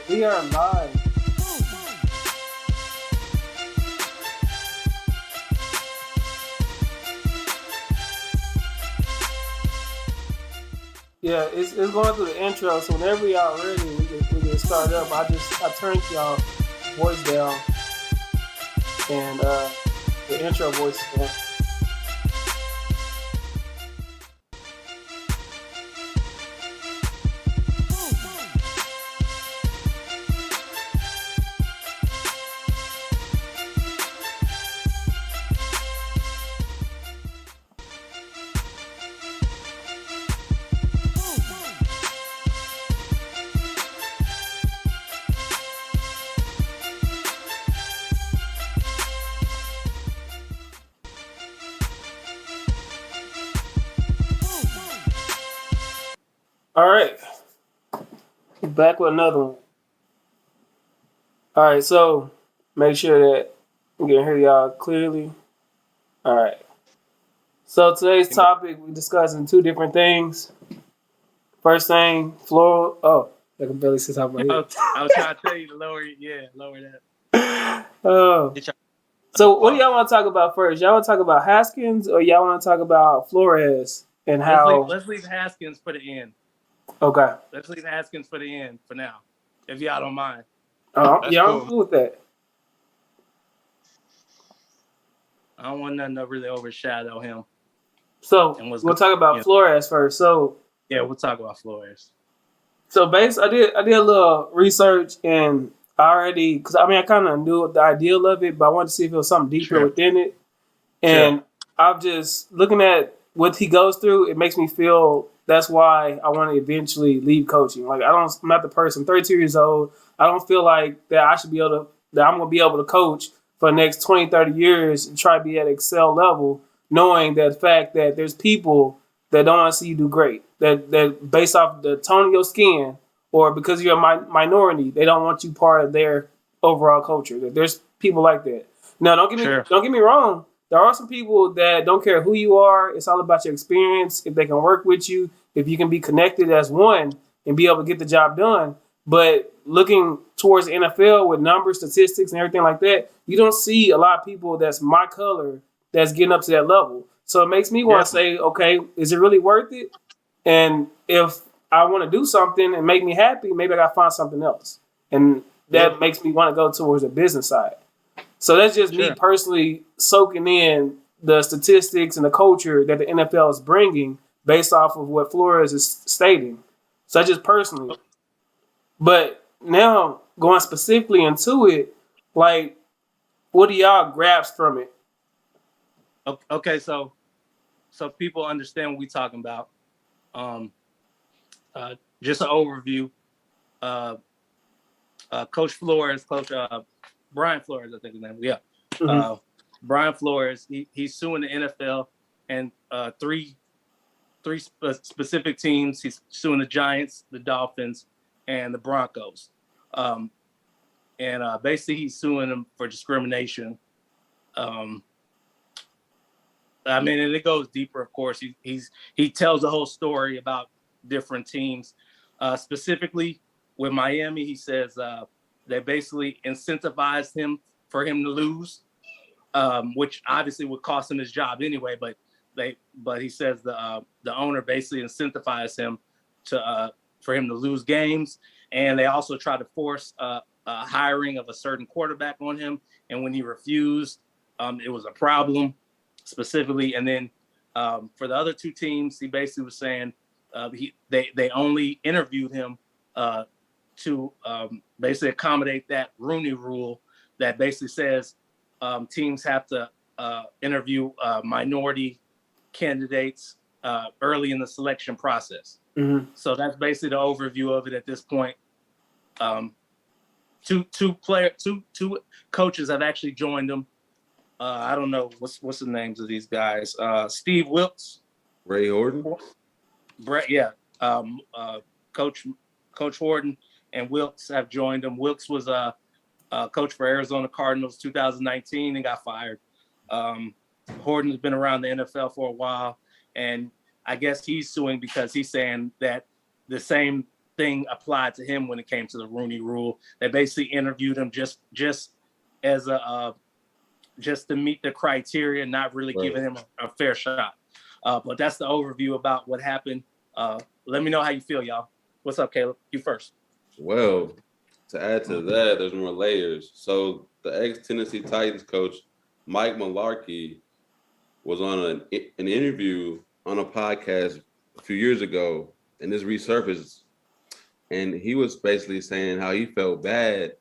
We are live. Yeah, it's going through the intro, so whenever y'all ready, we can start up. I turned y'all voice down and the intro voice is down. All right, back with another one. All right, so make sure that we can hear y'all clearly. All right. So today's topic, we're discussing two different things. First thing, floral. Oh, I can barely see top of my head. I was trying to tell you to lower that. Oh. So what do y'all want to talk about first? Y'all want to talk about Haskins or y'all want to talk about Flores and how? Let's leave Haskins for the end. Okay. Let's leave Haskins for the end for now, if y'all don't mind. Yeah, cool. I'm cool with that. I don't want nothing to really overshadow him. So we'll talk about Flores first. So yeah, we'll talk about Flores. So I did a little research and because I kind of knew the ideal of it, but I wanted to see if it was something deeper within it. And I'm just looking at what he goes through. It makes me feel that's why I want to eventually leave coaching. Like I'm not the person. I'm 32 years old. I don't feel like that I should be able to. That I'm going to be able to coach for the next 20, 30 years and try to be at Excel level, knowing that the fact that there's people that don't want to see you do great. That based off the tone of your skin or because you're a minority, they don't want you part of their overall culture. There's people like that. Now, don't get me wrong. There are some people that don't care who you are. It's all about your experience. If they can work with you, if you can be connected as one and be able to get the job done. But looking towards the NFL with numbers, statistics, and everything like that, you don't see a lot of people that's my color that's getting up to that level. So it makes me want to say, okay, is it really worth it? And if I want to do something and make me happy, maybe I got to find something else. And that makes me want to go towards the business side. So that's just me personally soaking in the statistics and the culture that the NFL is bringing based off of what Flores is stating. So just personally. But now going specifically into it, like, what do y'all grasp from it? Okay, so people understand what we're talking about. Just an overview. Coach Flores, Brian Flores, I think his name. Yeah. Mm-hmm. Brian Flores, he's suing the NFL and three specific teams. He's suing the Giants, the Dolphins, and the Broncos. And basically he's suing them for discrimination. And it goes deeper, of course. He tells the whole story about different teams. Specifically with Miami, he says they basically incentivized him for him to lose, which obviously would cost him his job anyway. But he says the owner basically incentivized him for him to lose games, and they also tried to force hiring of a certain quarterback on him. And when he refused, it was a problem specifically. And then for the other two teams, he basically was saying they only interviewed him to basically accommodate that Rooney rule that basically says teams have to interview minority candidates early in the selection process. Mm-hmm. So that's basically the overview of it at this point. Two coaches have actually joined them. I don't know what's the names of these guys. Steve Wilkes, Ray Horton, Brett. Yeah, Coach Horton and Wilkes have joined them. Wilkes was a coach for Arizona Cardinals 2019 and got fired. Horton has been around the NFL for a while, and I guess he's suing because he's saying that the same thing applied to him when it came to the Rooney Rule. They basically interviewed him just as a just to meet the criteria, not really giving him a fair shot. But that's the overview about what happened. Let me know how you feel, y'all. What's up, Caleb? You first. Well, to add to that, there's more layers. So the ex-Tennessee Titans coach, Mike Mularkey, was on an interview on a podcast a few years ago, and this resurfaced. And he was basically saying how he felt bad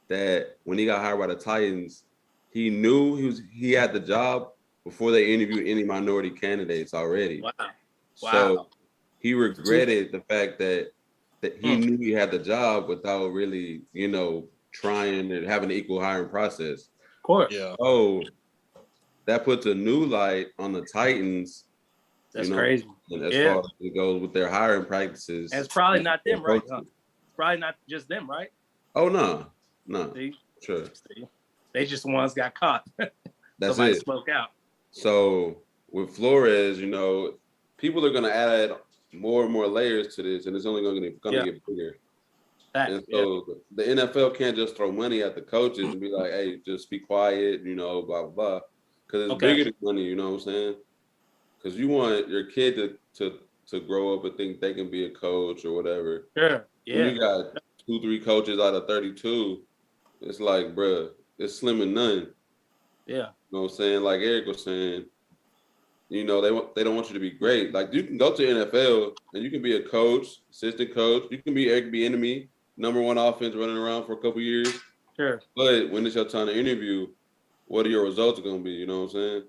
that when he got hired by the Titans, he knew he had the job before they interviewed any minority candidates already. Wow. So he regretted the fact that he knew he had the job without really, trying and having an equal hiring process. Of course. Yeah. Oh, that puts a new light on the Titans. That's crazy. And as far as it goes with their hiring practices. And it's probably not them, right? Huh? It's probably not just them, right? Oh, no. See? Sure. See? They just the ones got caught. That's Somebody it. spoke out. So with Flores, people are going to add more and more layers to this, and it's only going to get bigger. And so the NFL can't just throw money at the coaches and be like, hey, just be quiet, blah, blah, blah. Because it's bigger than money, you know what I'm saying? Because you want your kid to grow up and think they can be a coach or whatever. Sure, yeah. When you got 2-3 coaches out of 32, it's like, bruh, it's slim and none. Yeah. You know what I'm saying? Like Eric was saying, they don't want you to be great. Like you can go to NFL and you can be a coach, assistant coach. You can be Eric Bieniemy, #1 offense running around for a couple years. Sure. But when it's your time to interview, what are your results going to be? You know what I'm saying?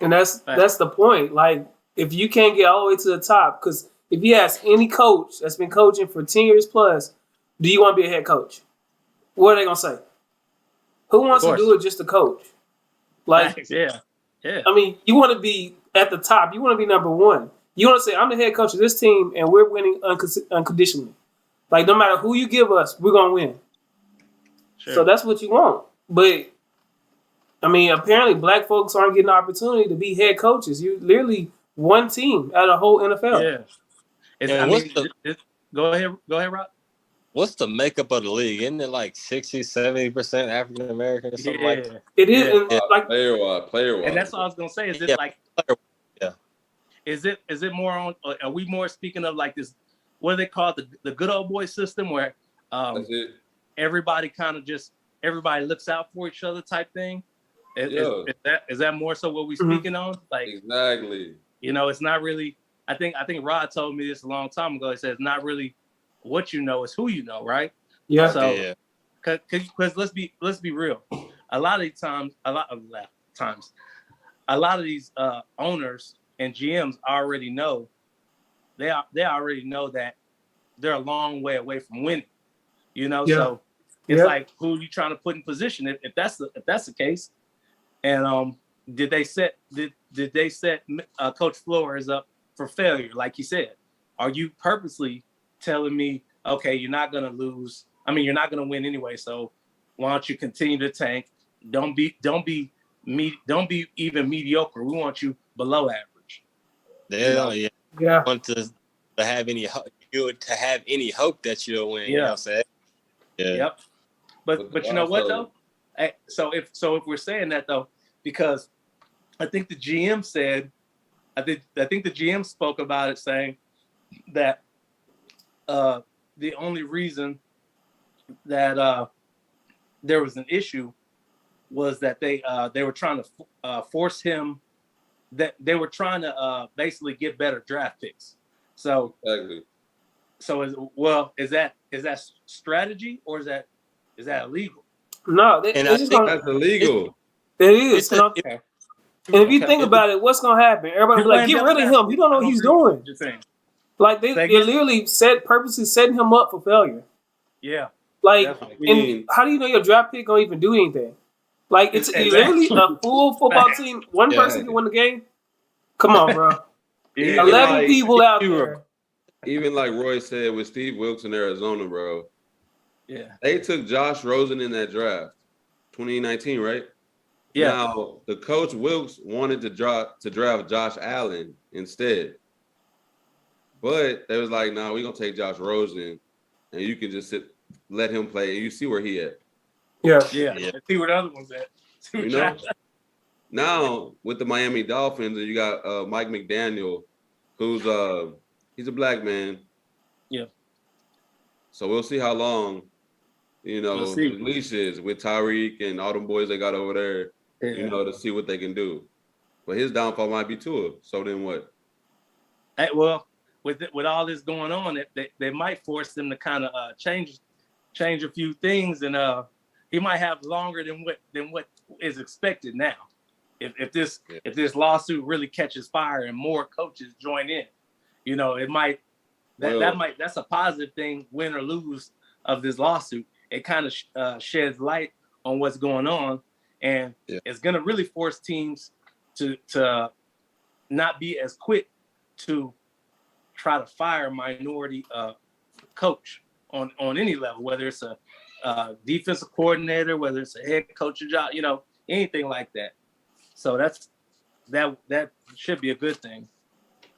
And that's the point. Like, if you can't get all the way to the top, because if you ask any coach that's been coaching for 10 years plus, do you want to be a head coach? What are they going to say? Who wants to do it just to coach? Like, yeah. I mean, you want to be at the top. You want to be #1. You want to say, I'm the head coach of this team, and we're winning unconditionally. Like, no matter who you give us, we're going to win. Sure. So that's what you want. But, I mean, apparently black folks aren't getting the opportunity to be head coaches. You're literally one team out of the whole NFL. Yeah. Go ahead, Rob. What's the makeup of the league? Isn't it like 60-70% African American or something like that? It is. Yeah. Like player-wise. And that's all I was gonna say. Is it like? Yeah. Is it more on? Are we more speaking of like this? What do they call it? The good old boy system where everybody kind of everybody looks out for each other type thing. Is that more so what we're speaking on? Like exactly. It's not really. I think Rod told me this a long time ago. He said it's not really what you know, is who you know, right? Yeah. So, because let's be real. A lot of these owners and GMs already know. They already know that they're a long way away from winning. So it's like, who are you trying to put in position if that's the case? And did they set Coach Flores up for failure, like you said? Are you purposely telling me, okay, you're not gonna lose? I mean, you're not gonna win anyway. So why don't you continue to tank? Don't be even mediocre. We want you below average. Yeah. Want to have any hope that you'll win. Yeah. You know what I'm saying? Yeah. Yep. But you know what though? So if we're saying that though, because I think the GM said, I think the GM spoke about it, saying that the only reason that there was an issue was that they were trying to force him, that they were trying to basically get better draft picks. So exactly. So is that strategy or is that illegal? No, that's illegal. It is. And if you think about it, what's gonna happen? Everybody be like, get rid of him. You don't know what he's doing. Like they're literally purposely setting him up for failure. Yeah. Like, and how do you know your draft pick gonna even do anything? Like it's literally a full football team. One person can win the game. Come on, bro. 11 people out there. Even like Roy said with Steve Wilkes in Arizona, bro. Yeah. They took Josh Rosen in that draft, 2019, right? Yeah. Now the coach Wilkes wanted to draft Josh Allen instead, but they was like, "No, we're gonna take Josh Rosen." and you can just let him play, and you see where he at. Yeah. Let's see where the other one's at. You know. Now with the Miami Dolphins, you got Mike McDaniel, who's he's a black man. Yeah. So we'll see how long, his leash is with Tyreek and all them boys they got over there. Yeah. To see what they can do. But his downfall might be Tua. So then what? Hey, well, with all this going on, they might force them to kind of change a few things, and he might have longer than what is expected now. If this lawsuit really catches fire and more coaches join in, it might that's a positive thing, win or lose of this lawsuit. It kind of sheds light on what's going on, and it's going to really force teams to not be as quick to try to fire a minority coach on any level, whether it's a defensive coordinator, whether it's a head coaching job, anything like that. So that should be a good thing.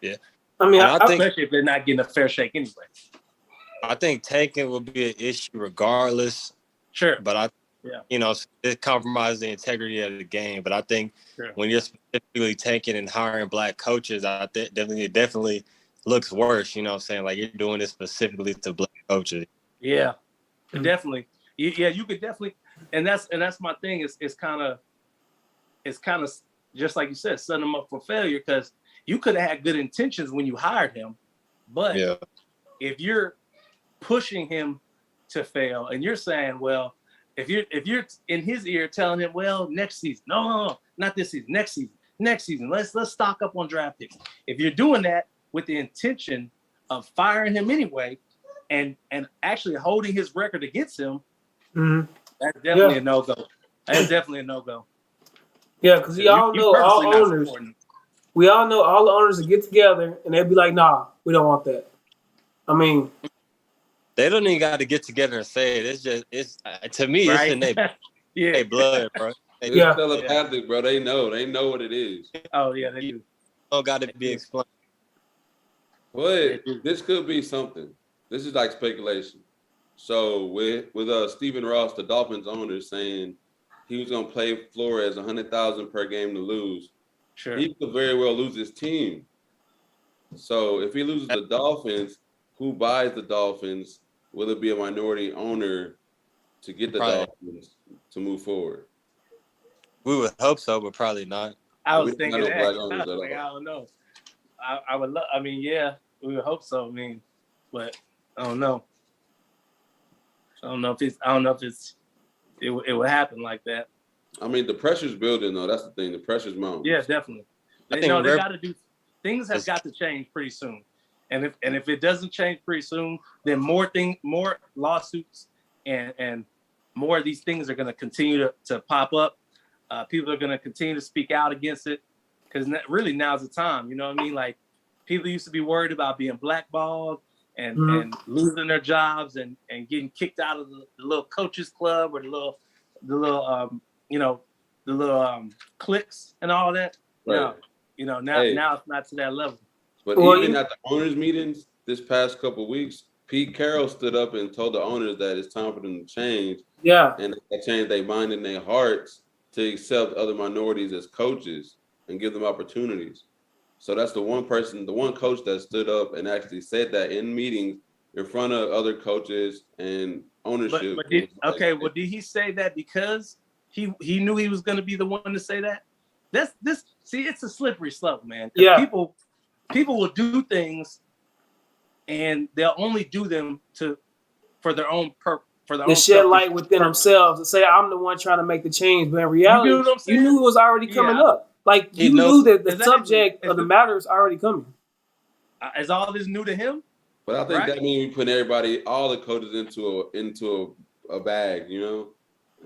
Yeah. I mean, I think, especially if they're not getting a fair shake anyway. I think tanking will be an issue regardless. Sure. But it compromises the integrity of the game. But I think when you're specifically tanking and hiring black coaches, it definitely looks worse. You know what I'm saying? Like you're doing this specifically to black coaches. Yeah, definitely. Yeah, you could definitely, and that's my thing. It's kind of just like you said, setting them up for failure, because you could have had good intentions when you hired him, but if you're pushing him to fail and you're saying, well, if you're in his ear telling him, well, next season, no, not this season, next season, let's stock up on draft picks. If you're doing that with the intention of firing him anyway, and actually holding his record against him, that's definitely a no-go. That's definitely a no-go. Yeah, because we all know all owners that get together and they'll be like, nah, we don't want that. I mean, they don't even got to get together and say it. It's to me, right? It's in their blood, bro. It's telepathic, bro. They know what it is. Oh yeah, they do. Don't got to be explained. But this could be something. This is like speculation. So with Stephen Ross, the Dolphins owner, saying he was gonna play Flores $100,000 per game to lose. Sure. He could very well lose his team. So if he loses the Dolphins, who buys the Dolphins? Will it be a minority owner to get the Dolphins to move forward? We would hope so, but probably not. I was thinking that. I don't know. I would love. I mean, yeah, we would hope so. I mean, but I don't know. I don't know if it would happen like that. I mean, the pressure's building though. That's the thing. The pressure's mounting. Yeah, definitely. They got to do. Things have got to change pretty soon. And if it doesn't change pretty soon, then more lawsuits and more of these things are going to continue to pop up. People are going to continue to speak out against it, because really now's the time. You know what I mean? Like, people used to be worried about being blackballed and losing their jobs and getting kicked out of the little coaches club or the little cliques and all that. Right. Now it's not to that level. But even at the owners' meetings this past couple of weeks, Pete Carroll stood up and told the owners that it's time for them to change. Yeah. And they change their mind and their hearts to accept other minorities as coaches and give them opportunities. So that's the one coach that stood up and actually said that in meetings in front of other coaches and ownership. But did he say that because he knew he was going to be the one to say that? It's a slippery slope, man. Yeah. People will do things, and they'll only do them for their own purpose. They shed light within themselves and say, I'm the one trying to make the change. But in reality, you knew it was already coming up. Like, you knew that the subject of the matter is already coming. Is all this new to him? But I think that means we put all the coaches into a bag, you know?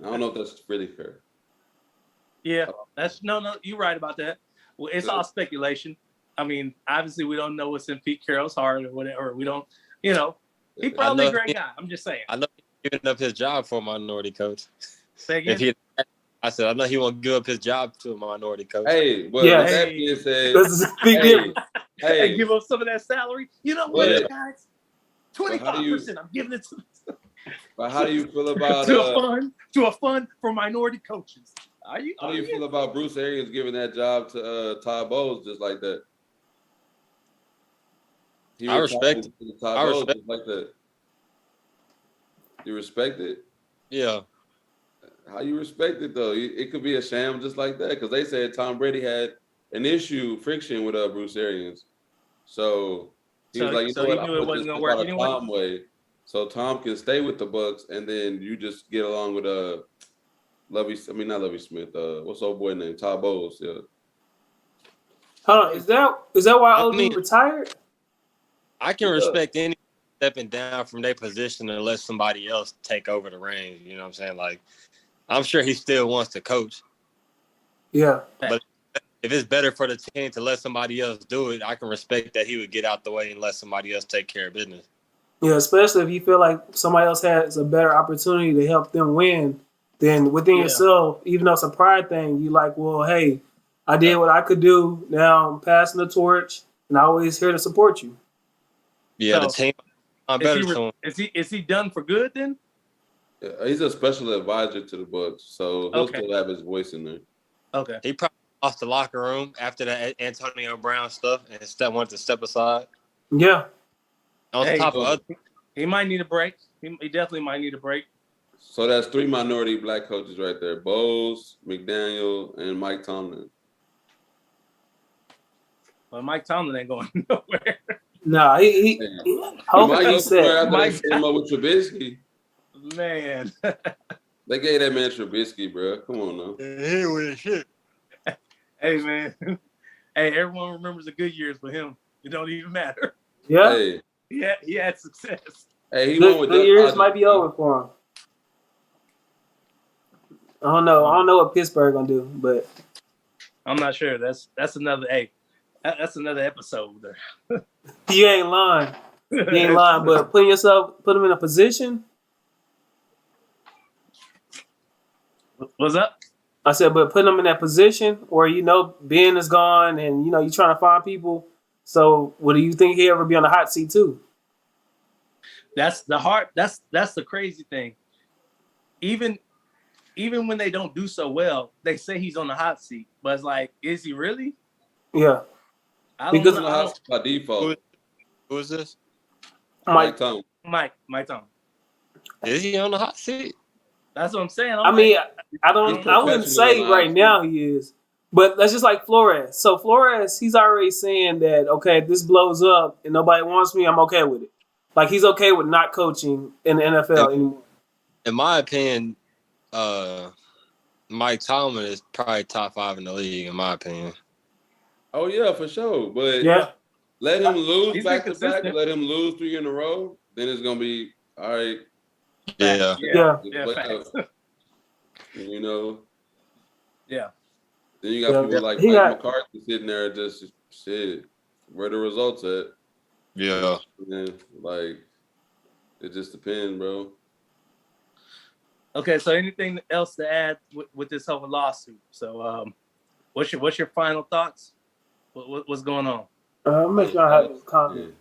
I don't know if that's really fair. Yeah, no, you're right about that. Well, it's all speculation. I mean, obviously, we don't know what's in Pete Carroll's heart or whatever. We don't, he's probably a great guy. I'm just saying. I know he's giving up his job for a minority coach. Say again? I said, I know he won't give up his job to a minority coach. Hey, well, that being said, this is a big difference. Hey, give up some of that salary. You know what, guys? 25%. I'm giving it But how do you feel about to a fund for minority coaches. How do you feel about Bruce Arians giving that job to Todd Bowles just like that? I respect it. Todd Bowles just like that. You respect it? Yeah. How you respect it though? It could be a sham just like that because they said Tom Brady had an friction with Bruce Arians. So he was like, you know what? Knew it wasn't gonna work anyway. Tom way, so Tom can stay with the Bucks, and then you just get along with not Lovie Smith. What's old boy name? Todd Bowles. Yeah. Hold on, is that why OD retired? I can respect any stepping down from their position and let somebody else take over the reins. You know what I'm saying? Like, I'm sure he still wants to coach. Yeah. But if it's better for the team to let somebody else do it, I can respect that he would get out the way and let somebody else take care of business. Yeah, especially if you feel like somebody else has a better opportunity to help them win than within yourself, even though it's a pride thing, you like, well, hey, I did what I could do. Now I'm passing the torch, and I'm always here to support you. Yeah, the team. I'm better to him. Is he done for good then? Yeah, he's a special advisor to the Bucks, so he'll still have his voice in there. Okay. He probably lost the locker room after the Antonio Brown stuff and wanted to step aside. Yeah. On top of other, he might need a break. He definitely might need a break. So that's 3 minority black coaches right there: Bowles, McDaniel, and Mike Tomlin. Well, Mike Tomlin ain't going nowhere. No, he might said Mike came up with Trubisky. Man, they gave that man Trubisky, bro. Come on now. He with shit. Hey man, hey, everyone remembers the good years with him. It don't even matter. Yeah. Hey. He had success. Hey, he went with the years might be over for him. I don't know what Pittsburgh gonna do, but I'm not sure. That's another that's another episode there. You ain't lying. You ain't lying, but put them in a position. What's up? I said, but put them in that position where Ben is gone, and you're trying to find people. So, what do you think he'll ever be on the hot seat too? That's the crazy thing. Even when they don't do so well, they say he's on the hot seat. But it's like, is he really? Yeah. Because by default. Who is this? Mike Tomlin. Mike Tomlin. Is he on the hot seat? That's what I'm saying. I wouldn't say right now he is. But that's just like Flores. So Flores, he's already saying that, okay, if this blows up and nobody wants me, I'm okay with it. Like, he's okay with not coaching in the NFL anymore. In my opinion, Mike Tomlin is probably top 5 in the league, in my opinion. Oh, yeah, for sure. But let him lose back to back, let him lose 3 in a row, then it's going to be, all right. Yeah. Yeah. Yeah. Then you got people like Mike McCarthy sitting there just shit. Where the results at? Yeah. And like, it just depends, bro. Okay, so anything else to add with this whole lawsuit? So, what's your final thoughts? What's going on? I'm make sure I have this comment.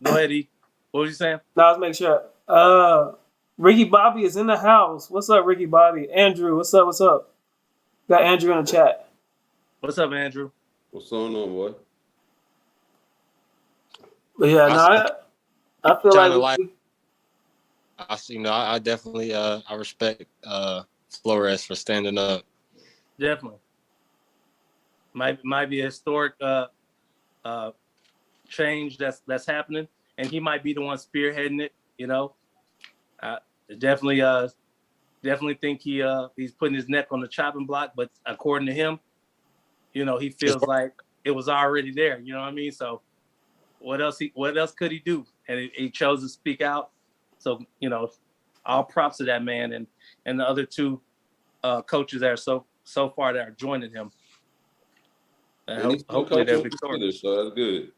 Go ahead, E. What was you saying? No, let's make sure. Ricky Bobby is in the house. What's up, Ricky Bobby? Andrew, what's up? What's up? Got Andrew in the chat. What's up, Andrew? What's going on, boy? But yeah, I feel like I definitely I respect Flores for standing up. Definitely. Might be a historic change that's happening, and he might be the one spearheading it. Definitely think he's putting his neck on the chopping block. But according to him, he feels like it was already there. You know what I mean? So what else could he do? And he chose to speak out. So all props to that man and the other 2 coaches that are so far that are joining him. And hopefully they're victorious. So that's good.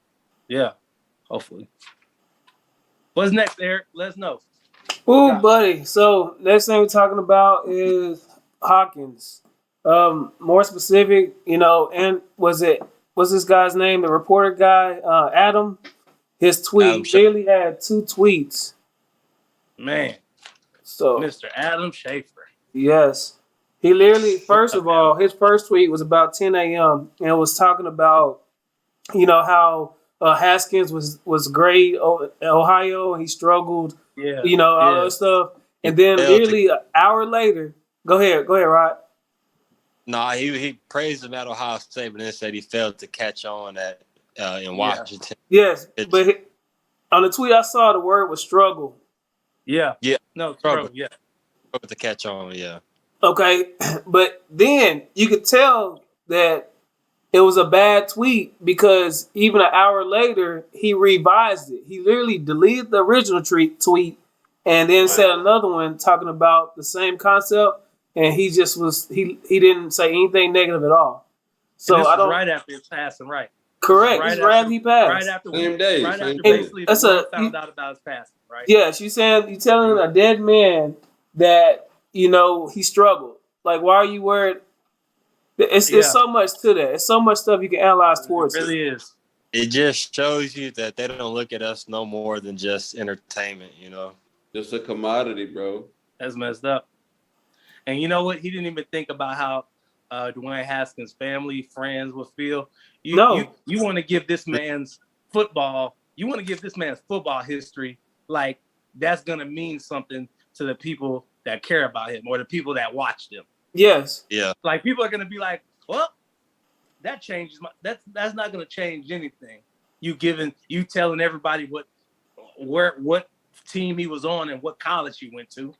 Yeah, hopefully. What's next, Eric? Let us know. Ooh, buddy. So next thing we're talking about is Hawkins. More specific, and what's this guy's name? The reporter guy, Adam. His tweet literally had 2 tweets. Man, so Mr. Adam Schaefer. Yes, he literally. First of all, his first tweet was about 10 a.m. and it was talking about how Haskins was great in Ohio and he struggled. All that stuff. And then literally an hour later, go ahead, Rod. No, he praised him at Ohio State, but then said he failed to catch on in Washington. Yes, but on the tweet I saw, the word was struggle. Yeah. No, struggle. Yeah. Struggle to catch on. Yeah. Okay, but then you could tell that it was a bad tweet because even an hour later he revised it. He literally deleted the original tweet and then said another one talking about the same concept. And he just he didn't say anything negative at all. So this I don't. Right after his passing, right? Correct. Right after he passed. Right after same day. Right after basically the world found out about his passing, right? Yes, you telling a dead man that he struggled. Like, why are you worried? It's so much to that. It's so much stuff you can analyze towards. It really is. It just shows you that they don't look at us no more than just entertainment. Just a commodity, bro. That's messed up. And you know what? He didn't even think about how Dwayne Haskins' family, friends will feel. You want to give this man's football. You want to give this man's football history. Like, that's gonna mean something to the people that care about him or the people that watched him. Yes. Yeah. Like, people are gonna be like, well, that changes that's not gonna change anything. You telling everybody what team he was on and what college he went to.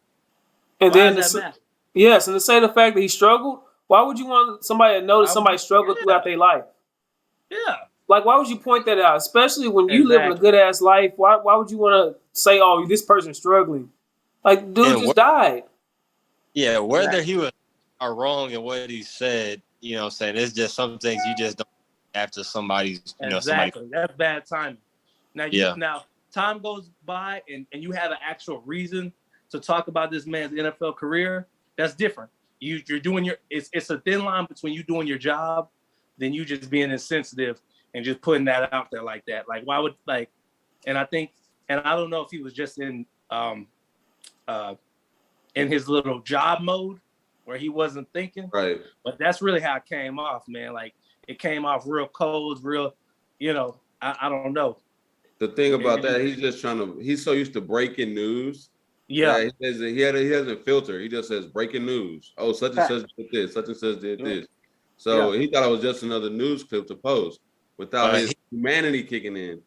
And Why then does that matter? Yes, and to say the fact that he struggled, why would you want somebody to notice somebody struggled throughout their life? Yeah. Like, why would you point that out? Especially when you live in a good ass life. Why would you want to say, "Oh, this person's struggling"? Like, dude just died. Yeah, whether he was wrong in what he said, I'm saying it's just some things you just don't after somebody's, Exactly. That's bad timing. Now time goes by and you have an actual reason to talk about this man's NFL career. That's different. You're doing it's a thin line between you doing your job than you just being insensitive and just putting that out there like that. Like, why would and I don't know if he was just in his little job mode where he wasn't thinking. Right. But that's really how it came off, man. Like, it came off real cold, real, I don't know. The thing about that, he's so used to breaking news. Yeah. He doesn't filter. He just says breaking news. Oh, such and such did this, such and such did this. So he thought it was just another news clip to post without his humanity kicking in.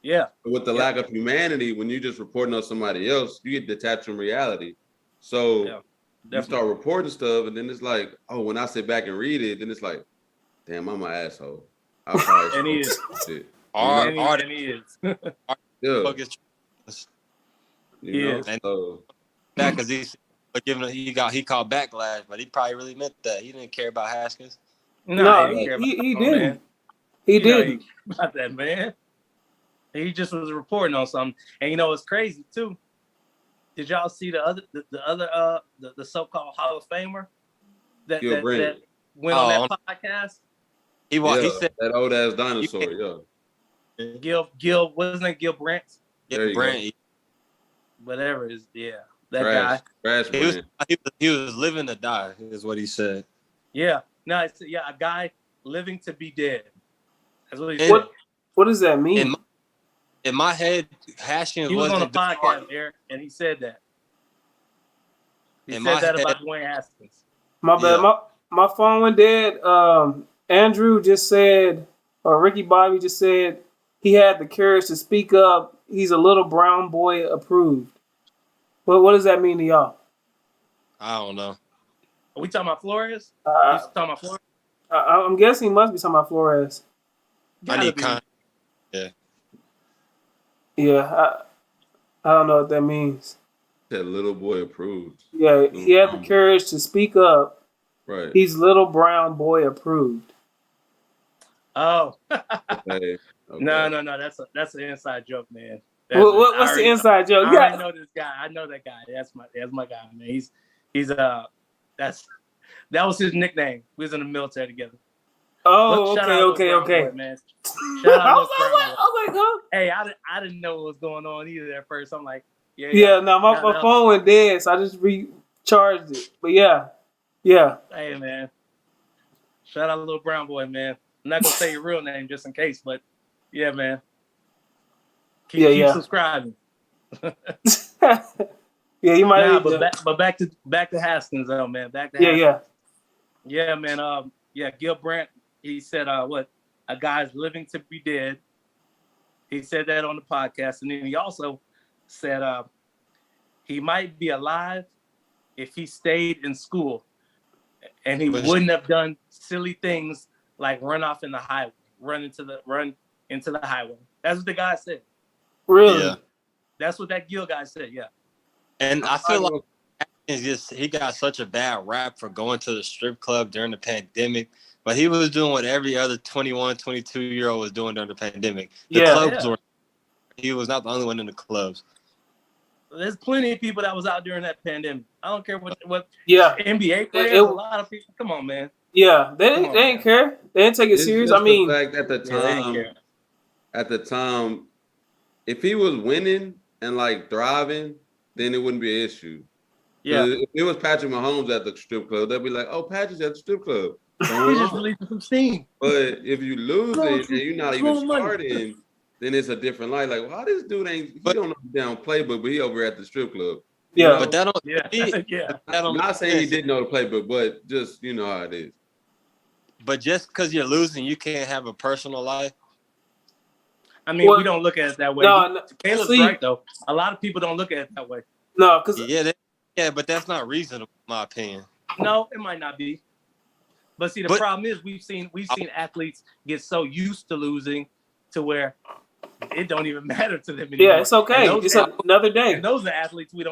Yeah. But with the lack of humanity, when you're just reporting on somebody else, you get detached from reality. So you start reporting stuff, and then it's like, oh, when I sit back and read it, then it's like, damn, I'm an asshole. I'll probably and he is. Shit. And he is. Yeah. He is. That because he called backlash, but he probably really meant that. He didn't care about Haskins. No, he didn't. Man. He didn't. About that, man. He just was reporting on something. And it's crazy too. Did y'all see the other so-called Hall of Famer that went on that podcast? He said that old ass dinosaur, Gil wasn't that Gil Brandt? Gil Brandt. Whatever is that guy. He was living to die, is what he said. Yeah. No, a guy living to be dead. That's what he said. What does that mean? In my head, Haskins he was on a podcast, Eric, and he said that. He said that about Dwayne Haskins. My bad. My phone went dead. Andrew just said, or Ricky Bobby just said, he had the courage to speak up. He's a little brown boy approved. What does that mean to y'all? I don't know. Are we talking about Flores? Talking about Flores? I'm guessing he must be talking about Flores. Yeah, I don't know what that means. That little boy approved. Yeah, he had the courage to speak up. Right. He's little brown boy approved. Oh. Okay. No. That's an inside joke, man. What's the inside joke? I know this guy. I know that guy. That's my guy, man. That was his nickname. We was in the military together. Oh, Shout out okay. Boy, man. Shout out I was like, huh? Hey, I didn't know what was going on either at first. I'm like, Yeah. No, my phone went dead, so I just recharged it. But yeah. Hey, man. Shout out Little Brown Boy, man. I'm not gonna say your real name just in case, but yeah, man. Keep subscribing. Yeah, you might. Nah, but back to Haskins though, man. Back to Haskins. Yeah, man. Gil Brandt. He said, "What? A guy's living to be dead." He said that on the podcast, and then he also said, "He might be alive if he stayed in school, and he wouldn't have done silly things like run off in the highway, run into the highway." That's what the guy said. Really? Yeah. That's what that Gil guy said. Yeah. And I feel like he got such a bad rap for going to the strip club during the pandemic, but he was doing what every other 21, 22-year-old was doing during the pandemic. He was not the only one in the clubs. There's plenty of people that was out during that pandemic. I don't care what NBA players, a lot of people. Come on, man. Yeah, they didn't care. They didn't take it serious. I mean, the fact at the time, if he was winning and like thriving, then it wouldn't be an issue. Yeah. If it was Patrick Mahomes at the strip club, they'd be like, "Oh, Patrick's at the strip club." He's just releasing some steam. But if you lose it and you're not even starting, then it's a different light. Like, well, this dude he don't know the damn playbook, but he over at the strip club. Yeah, but that don't. I'm not saying he didn't know the playbook, but just you know how it is. But just because you're losing, you can't have a personal life. I mean, we don't look at it that way. No, Caleb's right though. A lot of people don't look at it that way. No, because but that's not reasonable, in my opinion. No, it might not be. But see, the problem is we've seen athletes get so used to losing to where it don't even matter to them anymore. Yeah, it's okay. It's another day. And those are athletes we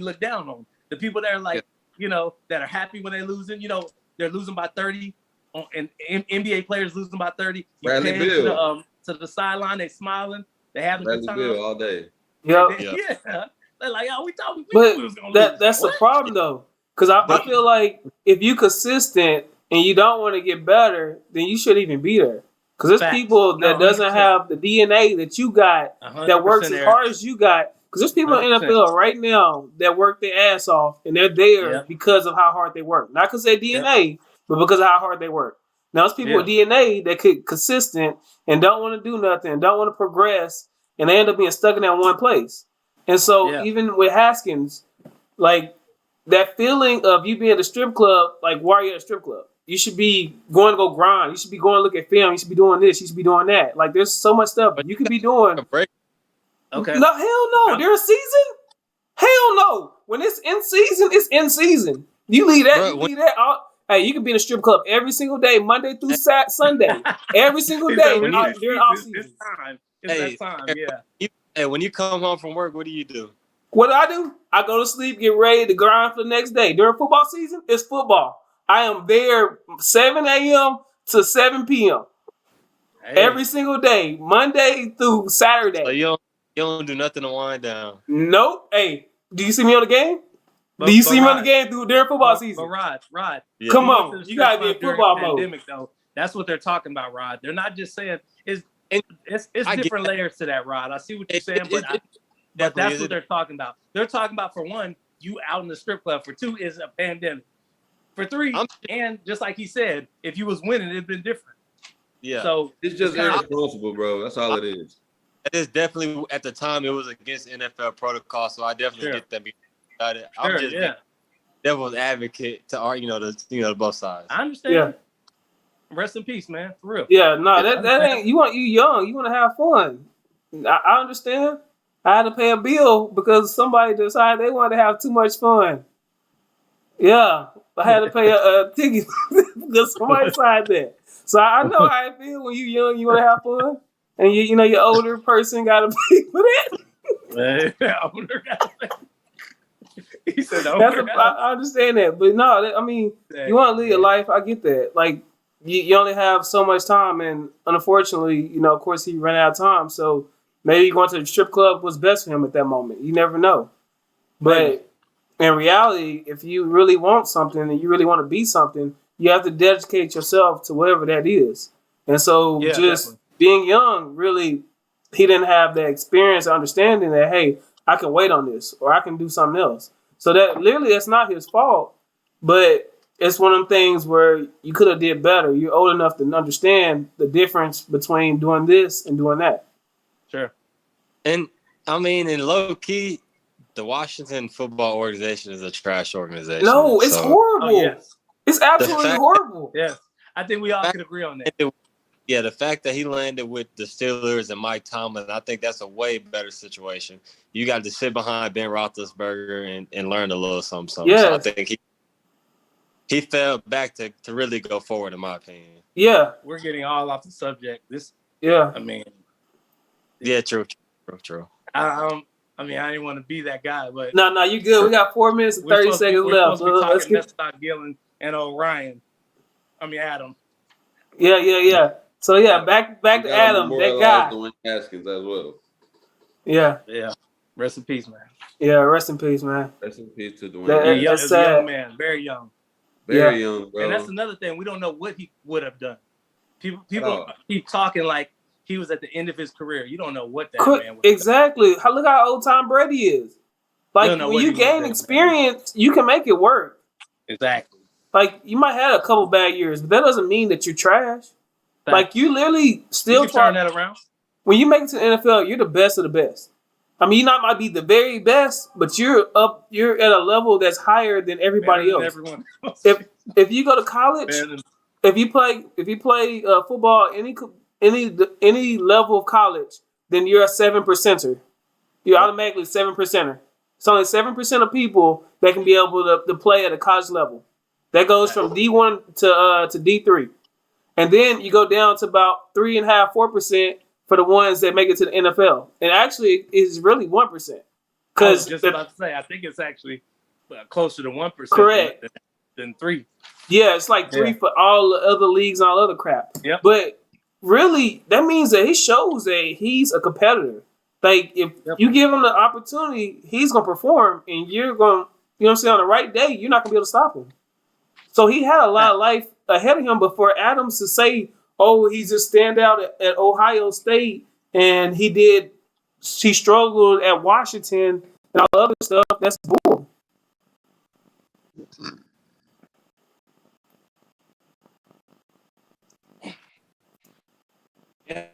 look down on. The people that are like, that are happy when they're losing. They're losing by 30. And NBA players losing by 30. Bradley Beal. To the sideline, they smiling. They having a good time. Beal all day. Yeah. They're like, we thought we was gonna lose. That's the problem though. Because I feel like if you consistent and you don't want to get better, then you shouldn't even be there. Because there's people that doesn't have the DNA that you got, that works as hard as you got. Because there's people 100%. In the NFL right now that work their ass off, and they're there because of how hard they work. Not because they're DNA, but because of how hard they work. Now, there's people with DNA that could consistent and don't want to do nothing, don't want to progress, and they end up being stuck in that one place. And so even with Haskins, like that feeling of you being at a strip club, like why are you at a strip club? You should be going to go grind. You should be going to look at film. You should be doing this. You should be doing that. Like there's so much stuff you could be doing. Okay. No, hell no. During season? Hell no. When it's in season, it's in season. You leave that. Hey, you can be in a strip club every single day, Monday through Sunday. Every single day during off season. It's that time, yeah. Hey, when you come home from work, what do you do? What do? I go to sleep, get ready to grind for the next day. During football season, it's football. I am there 7 a.m. to 7 p.m. Every single day, Monday through Saturday. So you don't do nothing to wind down? Nope. Hey, do you see me on the game? Do you see me on the game during football season? But Rod, come on. You got to be in football mode. Though. That's what they're talking about, Rod. They're not just saying it's different layers to that, Rod. I see what you're saying, but that's what they're talking about. They're talking about, for one, you out in the strip club. For two, is a pandemic. For three, and just like he said, if you was winning, it'd been different. Yeah. So it's just irresponsible, bro. That's all it is. It is definitely, at the time, it was against NFL protocol, so I definitely get that. I'm just devil's advocate to argue, the both sides. I understand. Yeah. Rest in peace, man. For real. Yeah, no, that ain't. You young. You want to have fun. I understand. I had to pay a bill because somebody decided they wanted to have too much fun. Yeah, I had to pay a ticket because somebody decided that. So I know how it feels when you young. You want to have fun, and your older person got to pay for that. Older guy. He said, I understand that, but no, you want to live your life. I get that. Like, you only have so much time, and unfortunately, of course, he ran out of time. So maybe going to the strip club was best for him at that moment. You never know. But in reality, if you really want something and you really want to be something, you have to dedicate yourself to whatever that is. And so just being young, really, he didn't have the experience, understanding that, hey, I can wait on this or I can do something else. So that literally, that's not his fault, but it's one of them things where you could have did better. You're old enough to understand the difference between doing this and doing that. Sure. And I mean, in low key, the Washington football organization is a trash organization. No, it's horrible. Oh, yes. It's absolutely horrible. Yes. I think we all can agree on that. Yeah, the fact that he landed with the Steelers and Mike Tomlin, I think that's a way better situation. You got to sit behind Ben Roethlisberger and learn a little something. Yes. So I think he fell back to really go forward, in my opinion. Yeah. We're getting all off the subject. I mean. Yeah, true. I didn't want to be that guy, but. No, you good. We got 4 minutes and 30 seconds left. Let's get about Gillen and Ryan. Adam. Yeah. So, back to Adam, that guy. Dwayne Haskins as well. Yeah. Rest in peace, man. Yeah, rest in peace, man. Rest in peace to Dwayne. That's a young man, very young. Very young, bro. And that's another thing. We don't know what he would have done. People keep talking like he was at the end of his career. You don't know what that man would have done. Exactly. Look how old Tom Brady is. Like, when you gain experience, you can make it work. Exactly. Like, you might have a couple bad years, but that doesn't mean that you're trash. Like, you literally still turn that around. When you make it to the NFL, you're the best of the best. I mean, you might be the very best, but you're at a level that's higher than everybody else. Everyone else. If you go to college, if you play football any level of college, then you're a 7%er. You're automatically 7%er. It's only 7% of people that can be able to play at a college level. That goes from D1 to D3. And then you go down to about 3.5%, 4% for the ones that make it to the NFL. And actually, it's really 1%. I was just about to say, I think it's actually closer to 1%. Correct. Than 3. Yeah, it's like 3 for all the other leagues and all other crap. Yep. But really, that means that he shows that he's a competitor. Like, if you give him the opportunity, he's going to perform, and you're going to, on the right day, you're not going to be able to stop him. So he had a lot of life ahead of him, but for Adams to say, oh, he's just stand out at Ohio State, and he struggled at Washington and all the other stuff, that's bull. Yeah.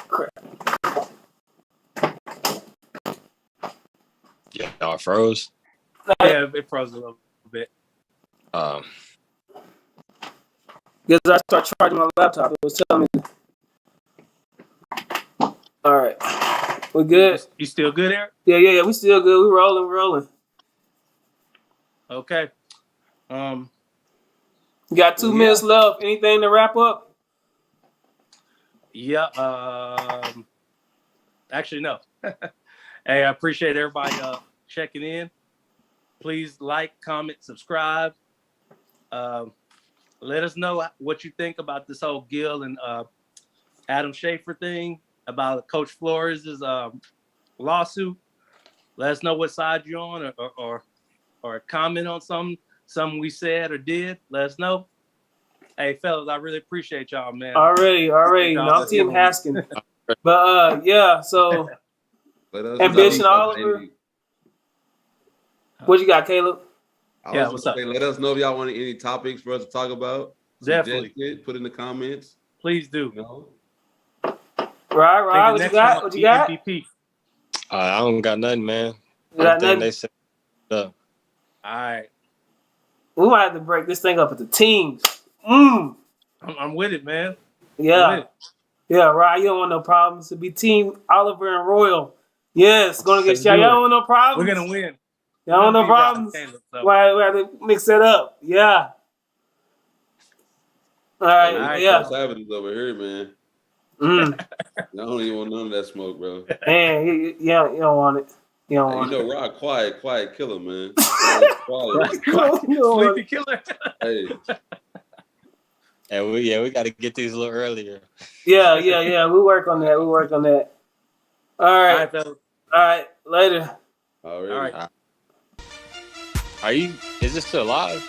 Crap. Yeah, I froze. Yeah, it froze a little bit. Because I started charging my laptop, it was telling me. All right, we good? You still good, Eric? Yeah, we still good. We rolling. Okay. You got 2 minutes left. Anything to wrap up? Yeah. Actually, no. Hey, I appreciate everybody checking in. Please like, comment, subscribe. Let us know what you think about this whole Gil and Adam Schefter thing, about Coach Flores' lawsuit. Let us know what side you're on, or comment on something we said or did. Let us know. Hey, fellas, I really appreciate y'all, man. Already. No, I'm Team Haskins. But so Ambition Oliver. What you got, Caleb? What's up? Let us know if y'all want any topics for us to talk about. Definitely. Put in the comments. Please do. Right. What you got? MVP. I don't got nothing, man. You got nothing? They said, all right. We might have to break this thing up into teams. I'm with it, man. Yeah. Yeah, right. You don't want no problems. To be Team Oliver and Royal. Yes, going against y'all. Y'all don't want no problems. We're going to win. Y'all don't want no problems. Why we have to mix that up? Yeah. All right. Yeah. Savages over here, man. I don't even want none of that smoke, bro. Man, you don't want it. You don't want it. Rod, quiet killer, man. Sleepy killer. Hey. And we got to get these a little earlier. Yeah. We work on that. All right. All right. Later. Already. All right. Are you? Is this still live?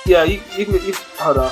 Yeah, you can hold on.